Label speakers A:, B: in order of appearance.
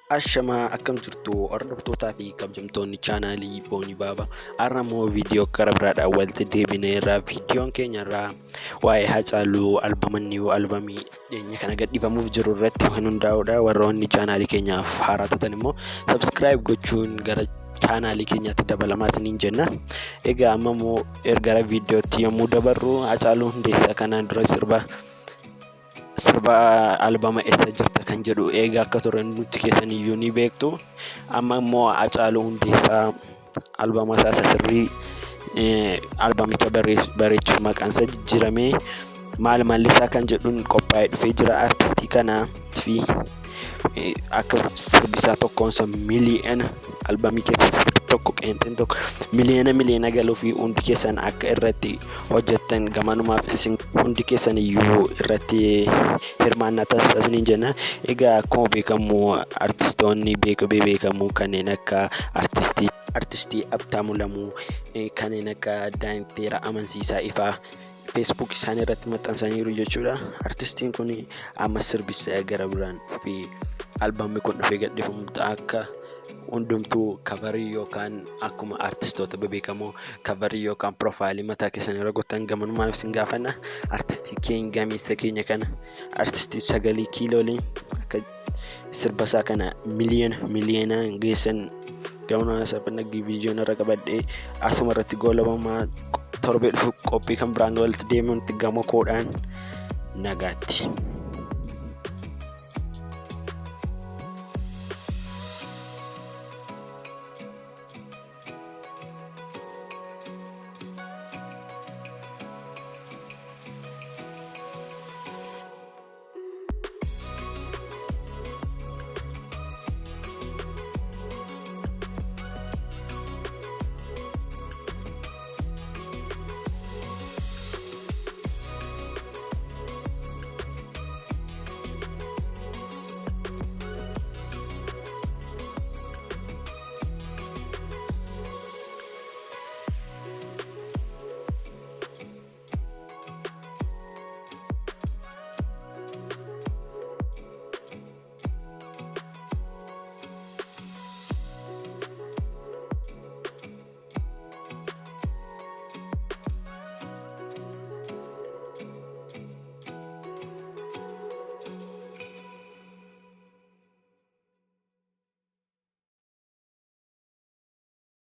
A: Ashama akkam jirtu hordoftoota fi kabajamtoonni chaanaalii Boonii Baabaa. Har'a immoo viidiyoo gara biraadhaan walitti deebineerra. Viidiyoon keenya irraa waa'ee Hacaaluu albamii dhiyeenya kana gadhiifamuuf jiru irratti kan hundaa'udha. Warroonni chaanaalii keenyaaf haaraa taatan immoo subscribe gochuun gara chaanaalii keenyaatti dabalamaa isiniin jenna. Egaa amma immoo gara viidiyootti yommuu dabarru, Hacaaluu Hundeessaa kanaan dura sirba albama eessa jirta kan jedhu eegaa akka ture nuti keessan iyyuu ni beektu. Amma immoo Hacaaluu Hundeessaa albama isaa sirrii albamicha bareechuuf maqaan isaa jijjiiramee Maal Mallisaa kan jedhuun qophaa'ee dhufee jira. Artistii kanaa fi akka sirbisaa tokkoon miliyoona albamii keessa tokko qeenxeen tokko miliyoona galuu fi hundi keessan akka irratti hojjettan gamanumaaf isin hundi keessan iyyuu irratti hirmaannaa taasisanii jenna. Egaa akkuma beekamu artistoonni beekamoo kanneen akka artistii Abtaamuu Lamuu, kanneen akka Daanteera Amansiisaa Ifaa Facebook isaanii irratti maxxansaniiru jechuudha. Artistiin kun amma sirbisaa gara biraan fi albamni kun dhufee gadhiifamu akka hundumtuu kabarii yookaan akkuma artistoota beekamoo kabarii yookaan profaayilii mataa keessanii irra gootan gamanumaaf isin gaafanna. Artistii keenya gameessa keenya kana artistii Sagalee Kiilooliin akka sirbasaa kana miliyoona geessan gamanumaaf saphana viidiyoon irra qabadhee asuma irratti goolabamaa torbee dhufu qophii kan biraan walitti deemuun gamoo koodhaan nagaatti.